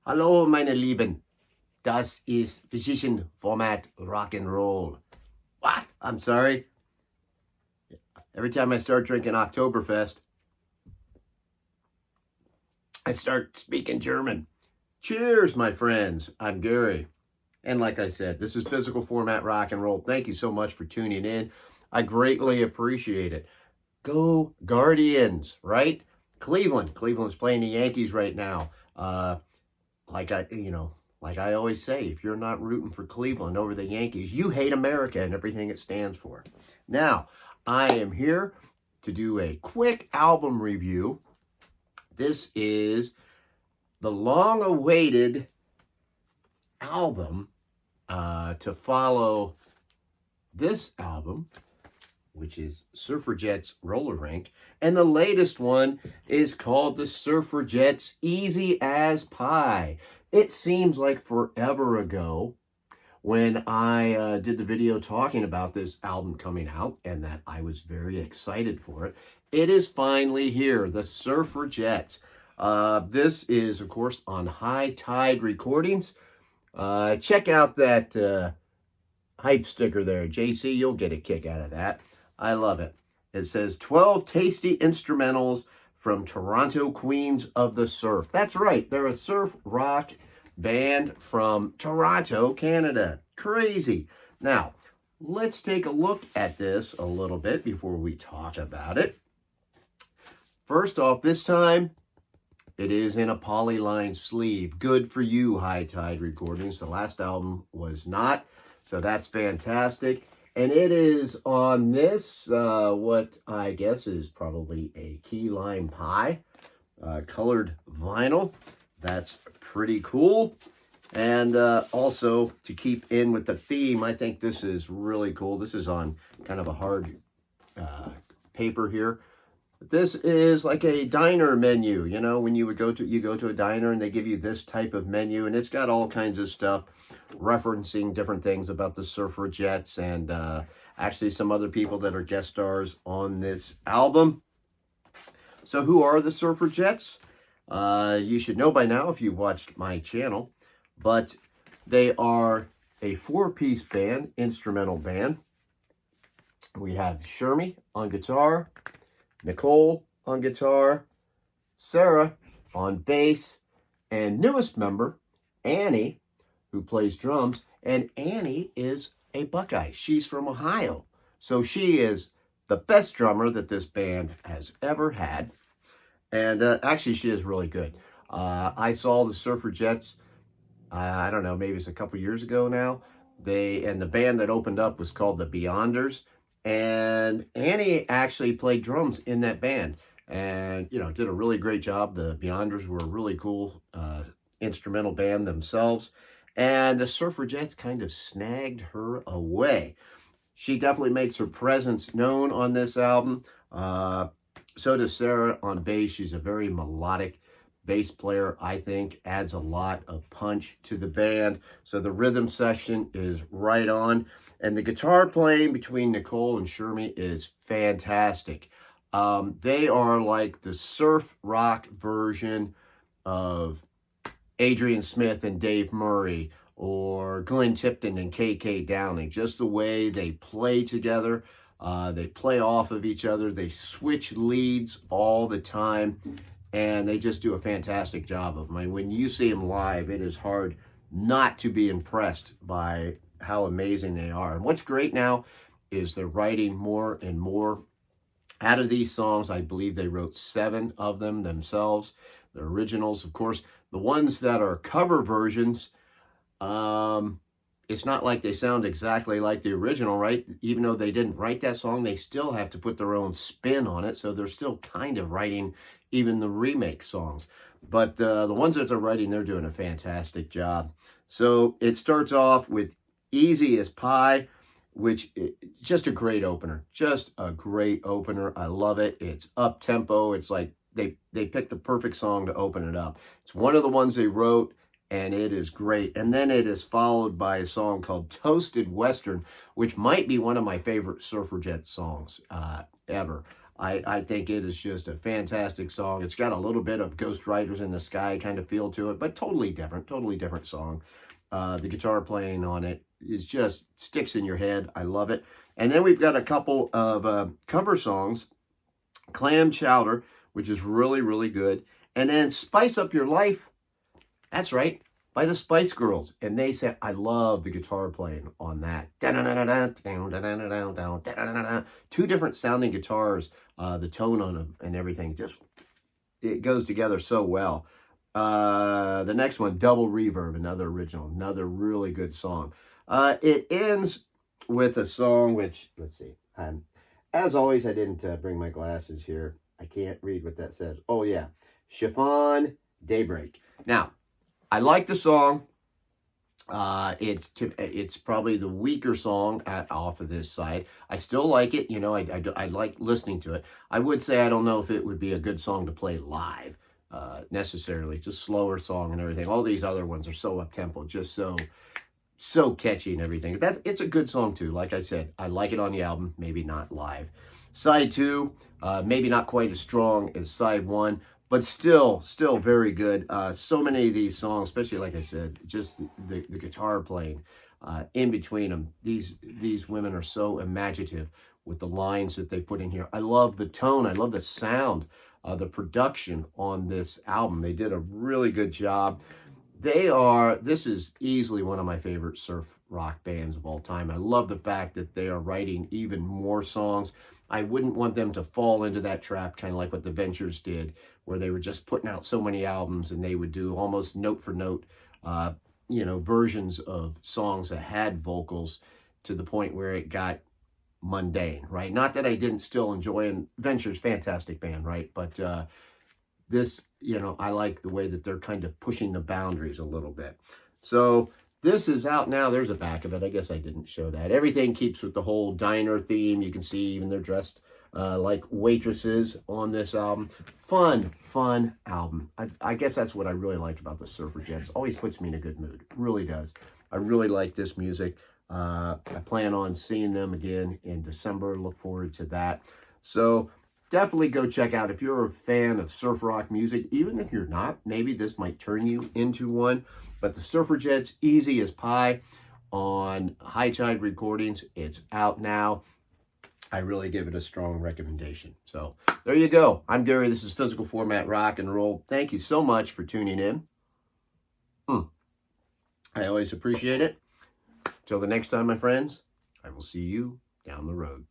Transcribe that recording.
Hallo, meine Lieben. Das ist Physician Format Rock and Roll. What? I'm sorry. Every time I start drinking Oktoberfest, I start speaking German. Cheers, my friends. I'm Gary. And like I said, this is Physical Format Rock and Roll. Thank you so much for tuning in. I greatly appreciate it. Go Guardians, right? Cleveland's playing the Yankees right now. Like I always say, if you're not rooting for Cleveland over the Yankees, you hate America and everything it stands for. Now, I am here to do a quick album review. This is the long-awaited album to follow this album, which is Surfrajettes Roller Rink. And the latest one is called the Surfrajettes Easy as Pie. It seems like forever ago when I did the video talking about this album coming out and that I was very excited for it. It is finally here, the Surfrajettes. This is, of course, on High Tide Recordings. Check out that hype sticker there. JC, you'll get a kick out of that. I love it. It says 12 tasty instrumentals from Toronto Queens of the Surf. That's right. They're a surf rock band from Toronto, Canada. Crazy. Now, let's take a look at this a little bit before we talk about it. First off, this time, it is in a polyline sleeve. Good for you, High Tide Recordings. The last album was not, so that's fantastic. And it is on this, what I guess is probably a key lime pie, colored vinyl. That's pretty cool. And also, to keep in with the theme, I think this is really cool. This is on kind of a hard paper here. This is like a diner menu, you know, when you go to a diner and they give you this type of menu, and it's got all kinds of stuff referencing different things about the Surfrajettes and actually some other people that are guest stars on this album. So who are the Surfrajettes? You should know by now if you've watched my channel, but they are a four-piece band, instrumental band. We have Shermy on guitar, Nicole on guitar, Sarah on bass, and newest member, Annie, who plays drums. And Annie is a Buckeye. She's from Ohio. So she is the best drummer that this band has ever had. And actually, she is really good. I saw the Surfrajettes, I don't know, maybe it's a couple years ago now. And the band that opened up was called the Beyonders. And Annie actually played drums in that band and, you know, did a really great job. The Beyonders were a really cool instrumental band themselves. And the Surfrajettes kind of snagged her away. She definitely makes her presence known on this album. So does Sarah on bass. She's a very melodic bass player, I think, adds a lot of punch to the band. So the rhythm section is right on. And the guitar playing between Nicole and Shermy is fantastic. They are like the surf rock version of Adrian Smith and Dave Murray, or Glenn Tipton and KK Downing. Just the way they play together. They play off of each other. They switch leads all the time. And they just do a fantastic job of them. I mean, when you see them live, it is hard not to be impressed by how amazing they are. And what's great now is they're writing more and more out of these songs. I believe they wrote 7 of them themselves. The originals, of course, the ones that are cover versions, it's not like they sound exactly like the original, right? Even though they didn't write that song, they still have to put their own spin on it. So they're still kind of writing even the remake songs. But the ones that they're writing, they're doing a fantastic job. So it starts off with Easy as Pie, which is just a great opener. Just a great opener. I love it. It's up-tempo. It's like they picked the perfect song to open it up. It's one of the ones they wrote, and it is great. And then it is followed by a song called Toasted Western, which might be one of my favorite Surfrajette songs ever. I think it is just a fantastic song. It's got a little bit of Ghost Riders in the Sky kind of feel to it, but totally different song. The guitar playing on it is just sticks in your head. I love it. And then we've got a couple of cover songs. Clam Chowder, which is really, really good. And then Spice Up Your Life. That's right, by the Spice Girls. And they said, I love the guitar playing on that. Two different sounding guitars, the tone on them and everything. Just, it goes together so well. The next one, Double Reverb, another original, another really good song. It ends with a song which, let's see, as always, I didn't bring my glasses here. I can't read what that says. Oh, yeah. Chiffon Daybreak. Now, I like the song. It's probably the weaker song off of this side. I still like it. You know, I like listening to it. I would say I don't know if it would be a good song to play live necessarily. It's a slower song and everything. All these other ones are so up-tempo, just so catchy and everything. It's a good song too. Like I said, I like it on the album, maybe not live. Side 2, maybe not quite as strong as side 1, but still very good. So many of these songs, especially like I said, just the guitar playing in between them. These women are so imaginative with the lines that they put in here. I love the tone. I love the sound, the production on this album. They did a really good job. This is easily one of my favorite surf rock bands of all time. I love the fact that they are writing even more songs. I wouldn't want them to fall into that trap, kind of like what the Ventures did, where they were just putting out so many albums and they would do almost note for note, versions of songs that had vocals to the point where it got mundane, right? Not that I didn't still enjoy, and Ventures, fantastic band, right? But this, I like the way that they're kind of pushing the boundaries a little bit. So this is out now. There's a back of it. I guess I didn't show that. Everything keeps with the whole diner theme. You can see even they're dressed like waitresses on this album. Fun album. I guess that's what I really like about the Surfrajettes. Always puts me in a good mood. Really does. I really like this music. I plan on seeing them again in December. Look forward to that. So definitely go check out if you're a fan of surf rock music. Even if you're not, maybe this might turn you into one. But the Surfrajettes, easy as pie on High Tide Recordings. It's out now. I really give it a strong recommendation. So there you go. I'm Gary. This is Physical Format Rock and Roll. Thank you so much for tuning in. I always appreciate it. Till the next time, my friends, I will see you down the road.